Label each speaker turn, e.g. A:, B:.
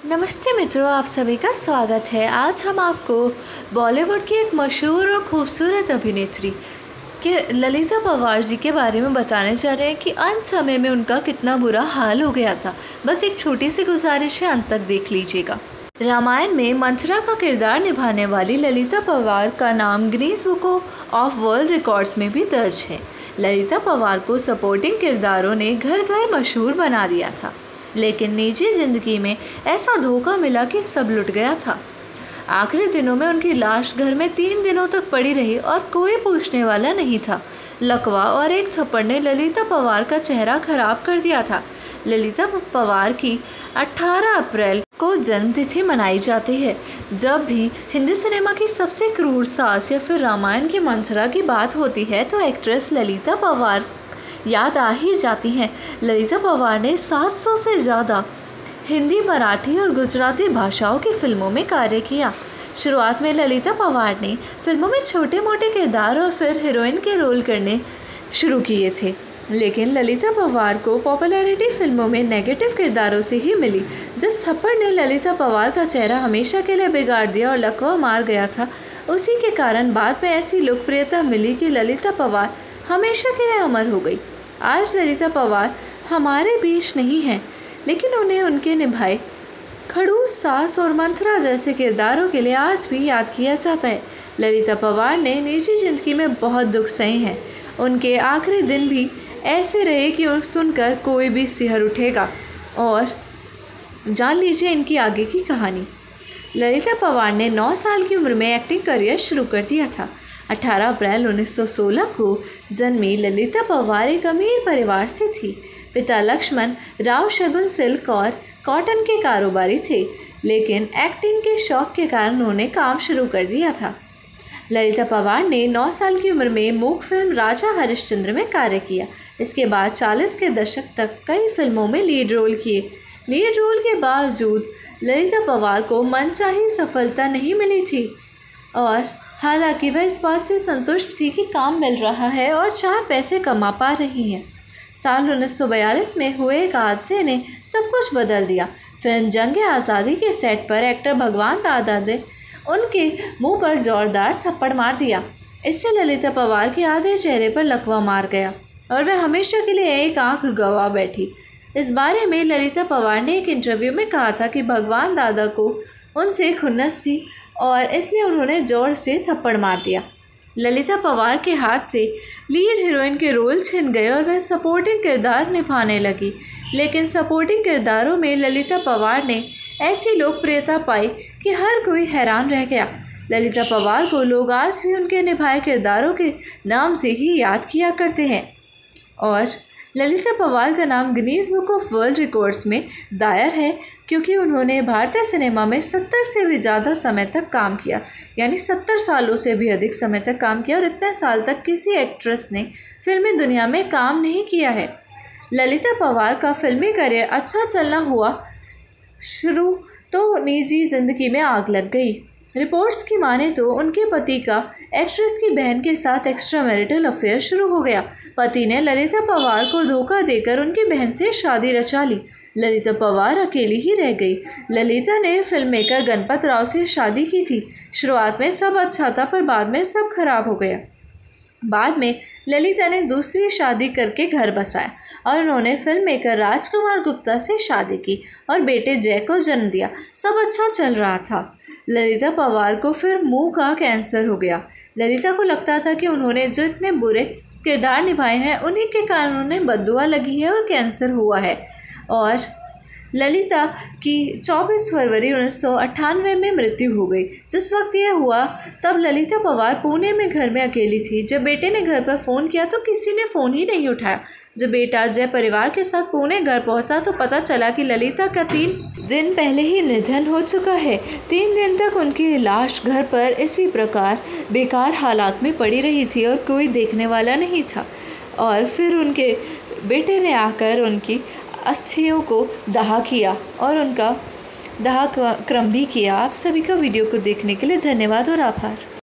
A: नमस्ते मित्रों, आप सभी का स्वागत है। आज हम आपको बॉलीवुड की एक मशहूर और खूबसूरत अभिनेत्री के ललिता पवार जी के बारे में बताने जा रहे हैं कि अंत समय में उनका कितना बुरा हाल हो गया था। बस एक छोटी सी गुजारिश है, अंत तक देख लीजिएगा। रामायण में मंथरा का किरदार निभाने वाली ललिता पवार का नाम Guinness book of world records में भी दर्ज है। ललिता पवार को सपोर्टिंग किरदारों ने घर घर मशहूर बना दिया था, लेकिन निजी ज़िंदगी में ऐसा धोखा मिला कि सब लुट गया था। आखिरी दिनों में उनकी लाश घर में 3 दिनों तक पड़ी रही और कोई पूछने वाला नहीं था। लकवा और एक थप्पड़ ने ललिता पवार का चेहरा खराब कर दिया था। ललिता पवार की 18 अप्रैल को जन्मतिथि मनाई जाती है। जब भी हिंदी सिनेमा की सबसे क्रूर सास या फिर रामायण की मंथरा की बात होती है तो एक्ट्रेस ललिता पवार याद आ ही जाती हैं। ललिता पवार ने 700 से ज़्यादा हिंदी, मराठी और गुजराती भाषाओं की फिल्मों में कार्य किया। शुरुआत में ललिता पवार ने फिल्मों में छोटे मोटे किरदार और फिर हीरोइन के रोल करने शुरू किए थे, लेकिन ललिता पवार को पॉपुलैरिटी फिल्मों में नेगेटिव किरदारों से ही मिली। जिस थप्पड़ ने ललिता पवार का चेहरा हमेशा के लिए बिगाड़ दिया और लकवा मार गया था, उसी के कारण बाद में ऐसी लोकप्रियता मिली कि ललिता पवार हमेशा के लिए अमर हो गई। आज ललिता पवार हमारे बीच नहीं हैं, लेकिन उन्हें उनके निभाए खड़ूस सास और मंथरा जैसे किरदारों के लिए आज भी याद किया जाता है। ललिता पवार ने निजी ज़िंदगी में बहुत दुख सहे हैं। उनके आखिरी दिन भी ऐसे रहे कि सुनकर कोई भी सिहर उठेगा। और जान लीजिए इनकी आगे की कहानी। ललिता पवार ने 9 साल की उम्र में एक्टिंग करियर शुरू कर दिया था। 18 अप्रैल 1916 को जन्मी ललिता पवार एक अमीर परिवार से थी। पिता लक्ष्मण राव शगुन सिल्क और कॉटन के कारोबारी थे, लेकिन एक्टिंग के शौक के कारण उन्होंने काम शुरू कर दिया था। ललिता पवार ने 9 साल की उम्र में मूक फिल्म राजा हरिश्चंद्र में कार्य किया। इसके बाद 40 के दशक तक कई फिल्मों में लीड रोल किए। लीड रोल के बावजूद ललिता पवार को मनचाही सफलता नहीं मिली थी, और हालांकि वह इस बात से संतुष्ट थी कि काम मिल रहा है और 4 पैसे कमा पा रही हैं। साल 1942 में हुए एक हादसे ने सब कुछ बदल दिया। फिल्म जंग आज़ादी के सेट पर एक्टर भगवान दादा ने उनके मुंह पर जोरदार थप्पड़ मार दिया। इससे ललिता पवार के आधे चेहरे पर लकवा मार गया और वह हमेशा के लिए एक आंख गंवा बैठी। इस बारे में ललिता पवार ने एक इंटरव्यू में कहा था कि भगवान दादा को उनसे खुन्नस थी और इसलिए उन्होंने जोर से थप्पड़ मार दिया। ललिता पवार के हाथ से लीड हीरोइन के रोल छिन गए और वह सपोर्टिंग किरदार निभाने लगी, लेकिन सपोर्टिंग किरदारों में ललिता पवार ने ऐसी लोकप्रियता पाई कि हर कोई हैरान रह गया। ललिता पवार को लोग आज भी उनके निभाए किरदारों के नाम से ही याद किया करते हैं, और ललिता पवार का नाम Guinness book of world records में दायर है क्योंकि उन्होंने भारतीय सिनेमा में 70 से भी ज़्यादा समय तक काम किया, यानी 70 सालों से भी अधिक समय तक काम किया, और इतने साल तक किसी एक्ट्रेस ने फिल्मी दुनिया में काम नहीं किया है। ललिता पवार का फिल्मी करियर अच्छा चलना हुआ शुरू तो निजी ज़िंदगी में आग लग गई। रिपोर्ट्स की माने तो उनके पति का एक्ट्रेस की बहन के साथ एक्स्ट्रा मैरिटल अफेयर शुरू हो गया। पति ने ललिता पवार को धोखा देकर उनकी बहन से शादी रचा ली। ललिता पवार अकेली ही रह गई। ललिता ने फिल्म मेकर गणपत राव से शादी की थी। शुरुआत में सब अच्छा था, पर बाद में सब खराब हो गया। बाद में ललिता ने दूसरी शादी करके घर बसाया और उन्होंने फिल्म मेकर राजकुमार गुप्ता से शादी की और बेटे जय को जन्म दिया। सब अच्छा चल रहा था। ललिता पवार को फिर मुंह का कैंसर हो गया। ललिता को लगता था कि उन्होंने जो इतने बुरे किरदार निभाए हैं उन्हीं के कारण उन्हें बददुआ लगी है और कैंसर हुआ है। और ललिता की 24 फरवरी 1998 में मृत्यु हो गई। जिस वक्त यह हुआ तब ललिता पवार पुणे में घर में अकेली थी। जब बेटे ने घर पर फ़ोन किया तो किसी ने फ़ोन ही नहीं उठाया। जब बेटा जय परिवार के साथ पुणे घर पहुंचा तो पता चला कि ललिता का 3 दिन पहले ही निधन हो चुका है। 3 दिन तक उनकी लाश घर पर इसी प्रकार बेकार हालात में पड़ी रही थी और कोई देखने वाला नहीं था। और फिर उनके बेटे ने आकर उनकी अस्थियों को दाह किया और उनका दाह क्रम भी किया। आप सभी का वीडियो को देखने के लिए धन्यवाद और आभार।